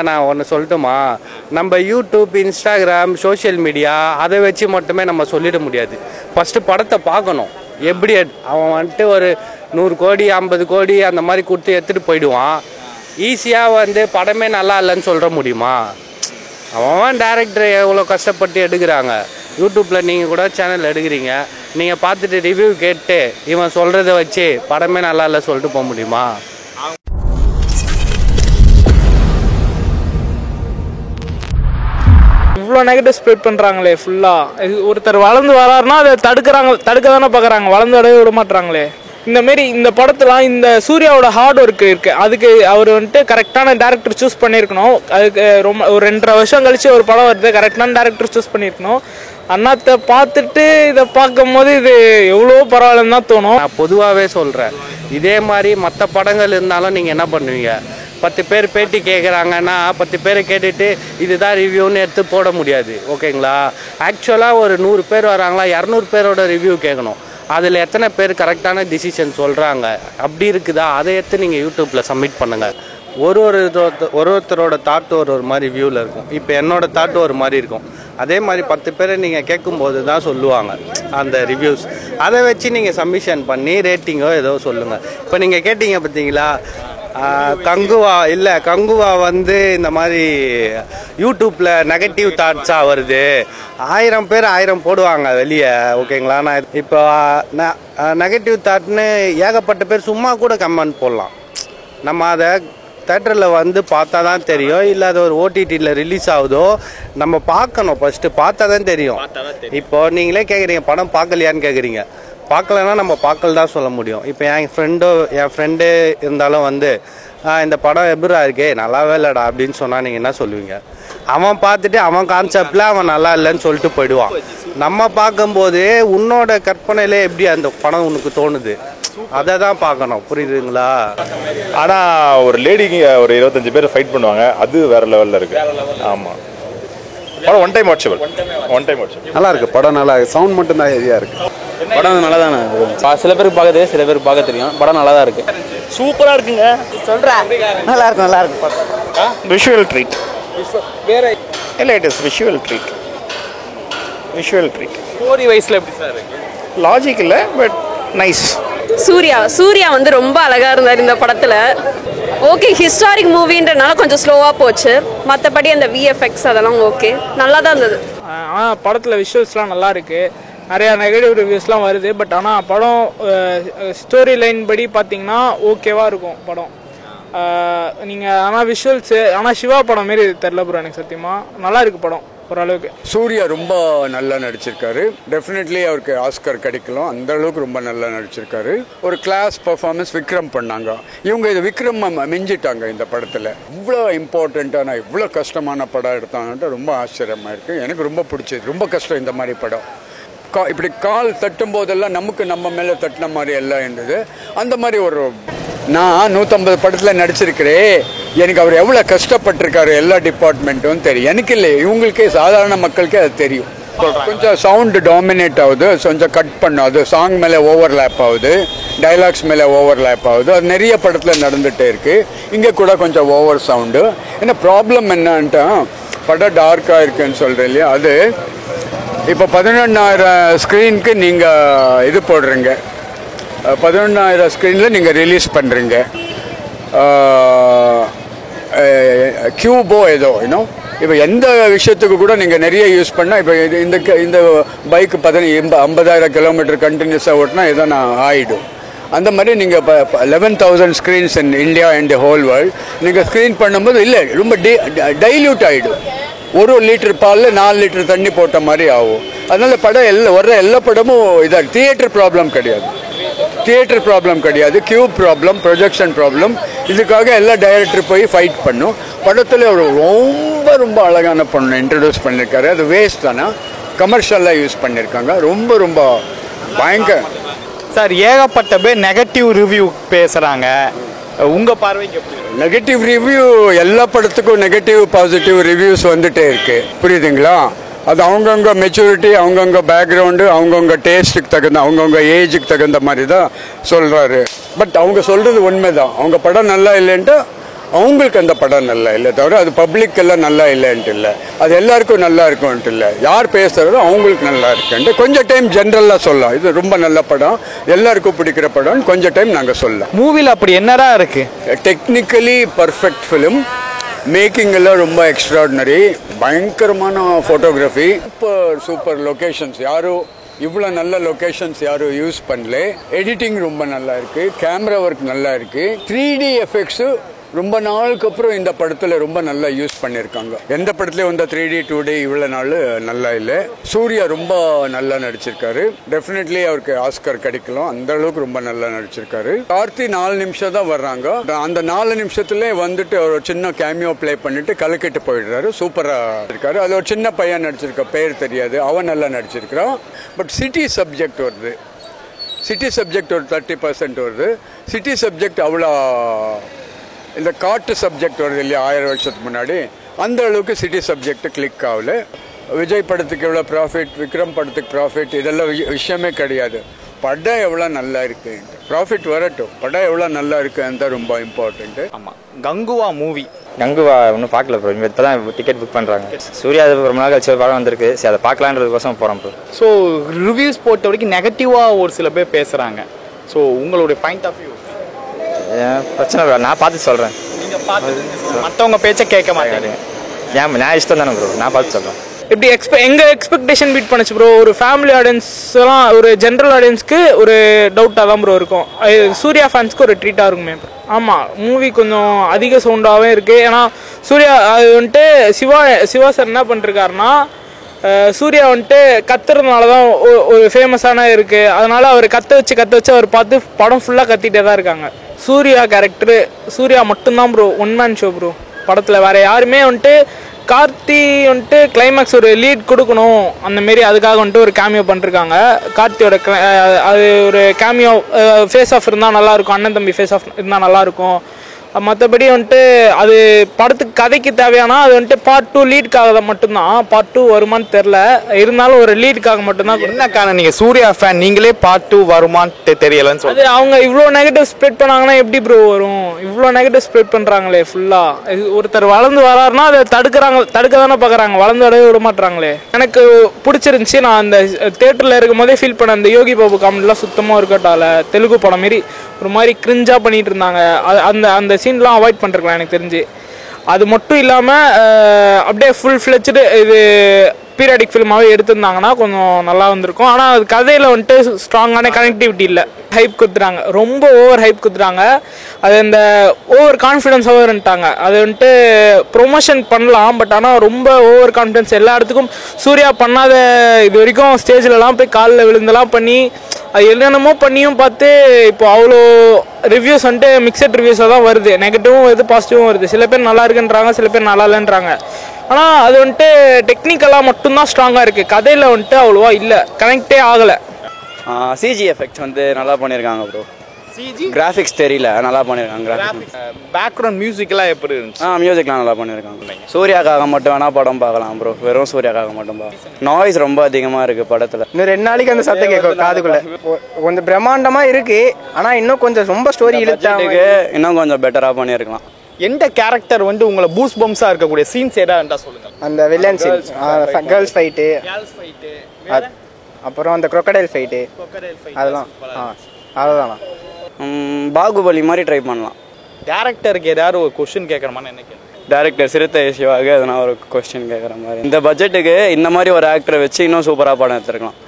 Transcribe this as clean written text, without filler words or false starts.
நான் ஒன்று சொல்லட்டுமா, நம்ம யூடியூப், இன்ஸ்டாகிராம், சோஷியல் மீடியா அதை வச்சு மட்டுமே நம்ம சொல்லிட முடியாது. ஃபஸ்ட்டு படத்தை பார்க்கணும். எப்படி அவன் வந்துட்டு ஒரு 100 கோடி 50 கோடி அந்த மாதிரி கொடுத்து எடுத்துகிட்டு போயிடுவான். ஈஸியாக படமே நல்லா இல்லைன்னு சொல்ல முடியுமா? அவன் டேரக்டர் எவ்வளோ கஷ்டப்பட்டு எடுக்கிறாங்க. யூடியூப்பில் நீங்கள் கூட சேனல் எடுக்கிறீங்க, நீங்கள் பார்த்துட்டு ரிவ்யூ கேட்டு இவன் சொல்கிறத வச்சு படமே நல்லா இல்லை சொல்லிட்டு போக முடியுமா? இவ்வளோ நெகட்டிவ் ஸ்ப்ரெட் பண்ணுறாங்களே ஃபுல்லாக. ஒருத்தர் வளர்ந்து வராருன்னா அதை தடுக்க தானே பார்க்குறாங்க, வளர்ந்து வரவே விட மாட்டுறாங்களே. இந்தமாரி இந்த படத்தில் இந்த சூர்யாவோட ஹார்ட் ஒர்க் இருக்குது. அதுக்கு அவர் கரெக்டான டேரக்டர் சூஸ் பண்ணியிருக்கணும். அதுக்கு ரொம்ப ஒரு 2.5 வருஷம் கழிச்சு ஒரு படம் வருது, கரெக்டான டேரக்டர் சூஸ் பண்ணியிருக்கணும். அண்ணாத்தை பார்த்துட்டு இதை பார்க்கும் போது இது எவ்வளோ பரவாயில்லன்னு தான் தோணும். நான் பொதுவாகவே சொல்கிறேன், இதே மாதிரி மற்ற படங்கள் இருந்தாலும் நீங்கள் என்ன பண்ணுவீங்க? 10 பேர் பேட்டி கேட்குறாங்கன்னா 10 பேரை கேட்டுட்டு இதுதான் ரிவ்யூன்னு எடுத்து போட முடியாது. ஓகேங்களா? ஆக்சுவலாக ஒரு 100 பேர் வராங்களா, 200 பேரோட ரிவ்யூ கேட்கணும். அதில் எத்தனை பேர் கரெக்டான டிசிஷன் சொல்கிறாங்க அப்படி இருக்குதா, அதை எடுத்து நீங்கள் யூடியூப்பில் சப்மிட் பண்ணுங்கள். ஒருத்தரோட தாட் ஒரு மாதிரி வியூவில் இருக்கும். இப்போ என்னோடய தாட் ஒரு மாதிரி இருக்கும். அதே மாதிரி 10 பேரை நீங்கள் கேட்கும்போது தான் சொல்லுவாங்க அந்த ரிவ்யூஸ். அதை வச்சு நீங்கள் சப்மிஷன் பண்ணி ரேட்டிங்கோ ஏதோ சொல்லுங்கள். இப்போ நீங்கள் கேட்டீங்க பார்த்தீங்களா, கங்குவா இந்த மாதிரி யூடியூப்பில் நெகட்டிவ் தாட்ஸாக வருது, 1000 பேர் 1000 போடுவாங்க வெளியே. ஓகேங்களா? நான் இப்போ நெகட்டிவ் தாட்னு ஏகப்பட்ட பேர் சும்மா கூட கமெண்ட் போடலாம். நம்ம அதை தேட்டரில் பார்த்தா தான் தெரியும், இல்லை அது ஒரு ஓடிடியில் ரிலீஸ் ஆகுதோ நம்ம பார்க்கணும். ஃபஸ்ட்டு பார்த்தா தான் தெரியும். இப்போது நீங்களே கேட்குறீங்க படம் பார்க்கலையான்னு கேட்குறீங்க. பார்க்கலன்னா நம்ம பார்க்கல தான் சொல்ல முடியும். இப்போ என் ஃப்ரெண்டு இருந்தாலும் இந்த படம் எப்படா இருக்கே நல்லாவே இல்லைடா அப்படின்னு சொன்னால் நீங்கள் என்ன சொல்லுவீங்க? அவன் பார்த்துட்டு அவன் கான்செப்டில் அவன் நல்லா இல்லைன்னு சொல்லிட்டு போயிடுவான். நம்ம பார்க்கும்போது உன்னோட கற்பனையிலே எப்படி அந்த படம் உனக்கு தோணுது, அதை தான் பார்க்கணும். புரியுதுங்களா? ஆனால் ஒரு லேடிங்க ஒரு 25 பேர் ஃபைட் பண்ணுவாங்க, அது வேற லெவலில் இருக்கு. ஆமாம், படம் ஒன் டைம் வாட்சபிள். நல்லா இருக்கு படம், நல்லா இருக்கு. சவுண்ட் மட்டும் தான் ஹெவியாக இருக்கு. படம் நல்லா தானே, சில பேருக்கு பார்க்க தெரியும், சில பேருக்கு பார்க்க தெரியும். படம் நல்லா தான் இருக்கு, சூப்பராக இருக்குங்க. சொல்கிறேன், நல்லா இருக்கும். விஷுவல் ட்ரீட் வேற இல்லை, it is visual treat. Story வைஸில் எப்படி சார் இருக்கு? லாஜிக் இல்லை, பட் நைஸ். சூர்யா ரொம்ப அழகாக இருந்தார் இந்த படத்தில். ஓகே, ஹிஸ்டாரிக் மூவின்றனால கொஞ்சம் ஸ்லோவாக போச்சு. மற்றபடி அந்த விஎஃப்எக்ஸ் அதெல்லாம் ஓகே, நல்லா தான் இருந்தது. படத்தில் விஷுவல்ஸ்லாம் நல்லா இருக்கு. நிறையா நெகட்டிவ் ரிவ்யூஸ்லாம் வருது. பட் ஆனால் படம் ஸ்டோரி லைன் படி பார்த்தீங்கன்னா ஓகேவாக இருக்கும் படம். நீங்கள் ஆனால் விஷுவல்ஸு ஆனால் சிவா படம் மாரி தெரில ப்ரோ எனக்கு சத்தியமாக. நல்லா இருக்குது படம் ஓரளவுக்கு. சூர்யா ரொம்ப நல்லா நடிச்சிருக்காரு. டெஃபினெட்லி அவருக்கு ஆஸ்கர் கிடைக்கலாம், அந்த அளவுக்கு ரொம்ப நல்லா நடிச்சிருக்காரு. ஒரு கிளாஸ் பர்ஃபார்மன்ஸ் விக்ரம் பண்ணாங்க. இவங்க இது விக்ரம் மிஞ்சிட்டாங்க இந்த படத்தில். இவ்வளோ இம்பார்ட்டண்ட்டான இவ்வளோ கஷ்டமான படம் எடுத்தாங்கன்ட்டு ரொம்ப ஆச்சரியமாக இருக்குது. எனக்கு ரொம்ப பிடிச்சது. ரொம்ப கஷ்டம் இந்த மாதிரி படம். இப்படி கால் தட்டும் போதெல்லாம் நமக்கு நம்ம மேலே தட்டின மாதிரி எல்லாம் இருந்தது. அந்த மாதிரி ஒரு நான் 150 படத்தில் நடிச்சிருக்கிறேன். எனக்கு அவர் எவ்வளோ கஷ்டப்பட்டிருக்காரு எல்லா டிபார்ட்மெண்ட்டும் தெரியும். எனக்கு இல்லை, இவங்களுக்கே சாதாரண மக்களுக்கே அது தெரியும். கொஞ்சம் சவுண்டு டாமினேட் ஆகுது, கொஞ்சம் கட் பண்ணும். அது சாங் மேலே ஓவர்லேப் ஆகுது, டைலாக்ஸ் மேலே ஓவர்லேப் ஆகுது. அது நிறைய படத்தில் நடந்துகிட்டே இருக்குது. இங்கே கூட கொஞ்சம் ஓவர் சவுண்டு. ஏன்னா ப்ராப்ளம் என்னன்ட்டா படம் டார்க்காக இருக்குன்னு சொல்கிறேன் இல்லையா, அது இப்போ 11,000 ஸ்க்ரீனுக்கு நீங்கள் இது போடுறீங்க, 11,000 ஸ்க்ரீனில் நீங்கள் ரிலீஸ் பண்ணுறீங்க. கியூபோ ஏதோ இன்னும் இப்போ எந்த விஷயத்துக்கு கூட நீங்கள் நிறைய யூஸ் பண்ணால், இப்போ இந்த பைக்கு 50,000 கிலோமீட்டர் கண்டினியூஸாக ஓட்டினா ஏதோ நான் ஆகிடும். அந்த மாதிரி நீங்கள் இப்போ 11,000 screens in India and whole world நீங்கள் ஸ்க்ரீன் பண்ணும்போது இல்லை ரொம்ப டைல்யூட் ஆகிடும். 1 லிட்டர் பாலில் 4 லிட்டர் தண்ணி போட்ட மாதிரி ஆகும். அதனால் படம் வர்ற எல்லா படமும் இதாக தியேட்டர் ப்ராப்ளம் கிடையாது, கியூப் ப்ராப்ளம், ப்ரொஜெக்ஷன் ப்ராப்ளம். இதுக்காக எல்லா டைரக்டர் போய் ஃபைட் பண்ணும். படத்தில் ஒரு ரொம்ப அழகான பொண்ணு இன்ட்ரடியூஸ் பண்ணியிருக்காரு. அது வேஸ்ட் தானே, கமர்ஷியலாக யூஸ் பண்ணியிருக்காங்க. ரொம்ப பயங்கர சார். ஏகப்பட்ட பேர் நெகட்டிவ் ரிவ்யூ பேசுகிறாங்க, உங்கள் பார்வைக்கு எப்படி? நெகட்டிவ் ரிவ்யூ எல்லா படத்துக்கும் நெகட்டிவ் பாசிட்டிவ் ரிவ்யூஸ் வந்துட்டே இருக்குது. புரியுதுங்களா? அது அவங்கவுங்க மெச்சூரிட்டி, அவங்கவுங்க பேக்ரவுண்டு, அவங்கவுங்க டேஸ்ட்டுக்கு தகுந்த, அவங்கவுங்க ஏஜுக்கு தகுந்த மாதிரி தான் சொல்கிறாரு. பட் அவங்க சொல்கிறது உண்மை தான். அவங்க படம் நல்லா இல்லைன்ட்டு அவங்களுக்கு அந்த படம் நல்லா இல்லை தவிர அது பப்ளிக்கெல்லாம் நல்லா இல்லைன்ட்டு இல்லை, அது எல்லாருக்கும் நல்லா இருக்கும்ன்ட்டு இல்லை. யார் பேசுகிறதோ அவங்களுக்கு நல்லா இருக்குன்ட்டு கொஞ்சம் டைம் ஜென்ரலாக சொல்லலாம். இது ரொம்ப நல்ல படம், எல்லாருக்கும் பிடிக்கிற படம், கொஞ்சம் டைம் நாங்கள் சொல்லலாம். மூவியில் அப்படி என்னடா இருக்குது? டெக்னிக்கலி பர்ஃபெக்ட் ஃபிலிம், மேக்கிங் எல்லாம் ரொம்ப எக்ஸ்ட்ராடினரி, பயங்கரமான ஃபோட்டோகிராஃபி, சூப்பர் சூப்பர் லொக்கேஷன்ஸ். யாரும் இவ்வளோ நல்ல லொக்கேஷன்ஸ் யாரும் யூஸ் பண்ணல. எடிட்டிங் ரொம்ப நல்லா இருக்குது, கேமரா ஒர்க் நல்லா இருக்குது, 3D எஃபெக்ட்ஸு ரொம்ப நாளுக்கு அப்புறம் இந்த படத்தில் ரொம்ப நல்லா யூஸ் பண்ணியிருக்காங்க. எந்த படத்துலேயும் வந்த 3D 2D இவ்வளோ நாள் நல்லா இல்லை. சூர்யா ரொம்ப நல்லா நடிச்சிருக்காரு, டெஃபினெட்லி அவருக்கு ஆஸ்கர் கிடைக்கலாம், அந்த அளவுக்கு ரொம்ப நல்லா நடிச்சிருக்காரு. கார்த்தி 4 நிமிஷம் தான் வர்றாங்க, அந்த 4 நிமிஷத்துலேயே வந்துட்டு ஒரு சின்ன கேமியோ ப்ளே பண்ணிட்டு கலக்கிட்டு போயிடுறாரு. சூப்பராக இருக்காரு. அது ஒரு சின்ன பையன் நடிச்சிருக்க, பேர் தெரியாது, அவன் நல்லா நடிச்சிருக்கிறான். பட் சிட்டி சப்ஜெக்ட் வருது, சிட்டி சப்ஜெக்ட் ஒரு 30% வருது. சிட்டி சப்ஜெக்ட் அவ்வளோ இந்த காட்டு சப்ஜெக்ட் வருது இல்லையா 1000 வருஷத்துக்கு முன்னாடி, அந்த அளவுக்கு சிட்டி சப்ஜெக்ட் கிளிக் ஆகல. விஜய் படத்துக்கு எவ்வளோ ப்ராஃபிட், விக்ரம் படத்துக்கு ப்ராஃபிட், இதெல்லாம் விஷயமே கிடையாது. படம் எவ்வளோ நல்லா இருக்கு, ப்ராஃபிட் வரட்டும், படம் எவ்வளோ நல்லா இருக்குன்னு தான் ரொம்ப இம்பார்ட்டண்ட்டு. ஆமாம், கங்குவா மூவி. கங்குவா இன்னும் பார்க்கல ப்ரோ, இப்போ தான் டிக்கெட் புக் பண்ணுறாங்க. சூர்யா அது ரொம்ப நாள் கழிச்சு படம் வந்திருக்கு, சரி அதை பார்க்கலான்றதுக்கோசம் போகிறோம் ப்ரோ. ஸோ ரிவ்யூஸ் பொறுத்த வரைக்கும் நெகட்டிவாக ஒரு சில பேர் பேசுகிறாங்க. ஸோ உங்களுடைய பாயிண்ட் ஆஃப் வியூ? பிரச்சனை இல்லை, நான் பார்த்து சொல்கிறேன். நீங்கள் பார்த்து மற்றவங்க பேச்சை கேட்க மாட்டேங்க. நான் இஷ்டம் தானே ப்ரோ, நான் பார்த்து சொல்கிறேன். எப்படி எங்கள் எக்ஸ்பெக்டேஷன் பீட் பண்ணுச்சு ப்ரோ. ஒரு ஃபேமிலி ஆடியன்ஸ்லாம், ஒரு ஜென்ரல் ஆடியன்ஸ்க்கு ஒரு டவுட்டாக தான் ப்ரோ இருக்கும். சூர்யா ஃபேன்ஸ்க்கு ஒரு ட்ரீட்டாக இருக்குமே. ஆமாம், மூவி கொஞ்சம் அதிக சவுண்டாகவே இருக்குது. ஏன்னா சூர்யா அது வந்துட்டு சிவா சார் என்ன பண்ணிருக்காருன்னா, சூர்யா வந்துட்டு கத்துறதுனால தான் ஒரு ஃபேமஸான இருக்குது. அதனால் அவர் கற்ற வச்சு அவர் பார்த்து படம் ஃபுல்லாக கத்திட்டே தான் இருக்காங்க. சூர்யா கேரக்டரு, சூர்யா மட்டும்தான் bro, one man show bro படத்தில். வேறு யாருமே வந்துட்டு, கார்த்தி வந்துட்டு கிளைமேக்ஸ் ஒரு லீட் கொடுக்கணும் அந்தமாரி, அதுக்காக வந்துட்டு ஒரு கேமியோ பண்ணிருக்காங்க. கார்த்தியோட அது ஒரு கேமியோ ஃபேஸ் ஆஃப் இருந்தால் நல்லாயிருக்கும், அண்ணன் தம்பி ஃபேஸ் ஆஃப் இருந்தால் நல்லாயிருக்கும். மற்றபடி வந்துட்டு அது படத்துக்கு கதைக்கு தேவையானா அது வந்துட்டு பார்ட் 2 லீடுக்காக மட்டும்தான். பார்ட் 2 வருமானு தெரில, இருந்தாலும் ஒரு லீடுக்காக மட்டும்தான். என்ன காரணம், நீங்கள் சூர்யா ஃபேன், நீங்களே பார்ட் 2 வருமானு தெரியலன்னு சொல்லி அது அவங்க இவ்வளோ நெகட்டிவ் ஸ்ப்ரெட் பண்ணாங்கன்னா எப்படி ப்ரோ வரும்? இவ்வளோ நெகட்டிவ் ஸ்ப்ரெட் பண்ணுறாங்களே ஃபுல்லாக. ஒருத்தர் வளர்ந்து வராருன்னா அதை தடுக்க தானே பார்க்குறாங்க, வளர்ந்து வரவே விட மாட்டுறாங்களே. எனக்கு பிடிச்சிருந்துச்சி. நான் அந்த தேட்டரில் இருக்கும் போதே ஃபீல் பண்ண, அந்த யோகி பாபு காமெடிலாம் சுத்தமாக இருக்கட்டால தெலுங்கு படம் மாரி ஒரு மாதிரி கிரிஞ்சாக பண்ணிகிட்டு இருந்தாங்க. அந்த சீன்லாம் அவாய்ட் பண்ணிருக்கலாம் எனக்கு தெரிஞ்சு. அது மட்டும் இல்லாமல் அப்படியே ஃபுல் ஃப்ளெட்ஜ்டு இது பீரியாடிக் ஃபிலிமாகவே எடுத்திருந்தாங்கன்னா கொஞ்சம் நல்லா வந்திருக்கும். ஆனால் அது கதையில் வந்துட்டு ஸ்ட்ராங்கான கனெக்டிவிட்டி இல்லை. ஹைப் கொடுத்துறாங்க, ரொம்ப ஓவர் ஹைப் கொடுத்துறாங்க. அது இந்த ஓவர் கான்ஃபிடென்ஸாக இருந்துட்டாங்க. அது வந்துட்டு ப்ரொமோஷன் பண்ணலாம், பட் ஆனால் ரொம்ப ஓவர் கான்ஃபிடென்ஸ். எல்லா இடத்துக்கும் சூர்யா பண்ணாத இது வரைக்கும் ஸ்டேஜ்லலாம் போய் காலில் விழுந்தெல்லாம் பண்ணி அது என்னென்னமோ பண்ணியும் பார்த்து இப்போ அவ்வளோ ரிவ்யூஸ் வந்துட்டு மிக்சட் ரிவ்யூஸாக தான் வருது. நெகட்டிவும் வருது, பாசிட்டிவும் வருது. சில பேர் நல்லா இருக்குன்றாங்க, சில பேர் நல்லா இல்லைன்றாங்க. ஆனால் அது வந்துட்டு டெக்னிக்கலாக மட்டும்தான் ஸ்ட்ராங்காக இருக்குது, கதையில் வந்துட்டு அவ்வளோவா இல்லை, கனெக்டே ஆகலை. சிஜி எஃபெக்ட்ஸ் வந்து நல்லா பண்ணியிருக்காங்க ப்ரோ. சிஜி கிராஃபிக்ஸ் தெரியல, நல்லா பண்ணியிருக்காங்க. பேக்ரவுண்ட் மியூசிக்லாம் எப்படி இருந்துச்சு? மியூசிக்லாம் நல்லா பண்ணியிருக்காங்க. சூர்யாக்காக மட்டும் வேணால் படம் பார்க்கலாம் ப்ரோ, வெறும் சூர்யாக்காக மட்டும் பார்க்கலாம். நாய்ஸ் ரொம்ப அதிகமாக இருக்குது படத்தில். இன்னும் 2 நாளைக்கு அந்த சத்தம் கேட்கும் காதுக்குள்ள. கொஞ்சம் பிரம்மாண்டமாக இருக்குது, ஆனால் இன்னும் கொஞ்சம் ரொம்ப ஸ்டோரி இழுத்துக்கு இன்னும் கொஞ்சம் பெட்டராக பண்ணியிருக்கலாம். எந்த கேரக்டர் வந்து உங்களை பூஸ் பம்ஸாக இருக்கக்கூடிய சீன்ஸ் ஏதாவது சொல்லுங்கள். அந்த வில்லன் சீன், கேர்ள்ஸ் ஃபைட்டு, அப்புறம் அந்த crocodile ஃபைட்டு, அதெல்லாம் அவ்வளோதானா. பாகுபலி மாதிரி ட்ரை பண்ணலாம். டேரக்டருக்கு ஏதாவது ஒரு கொஸ்டின் கேட்குற மாதிரி என்ன கேட்குறேன்? டேரக்டர் சிறுத்தை சிவாக எதனா ஒரு கொஸ்டின் கேட்குற மாதிரி. இந்த பட்ஜெட்டுக்கு இந்த மாதிரி ஒரு ஆக்டரை வச்சு இன்னும் சூப்பராக படம் எடுத்துருக்கலாம்.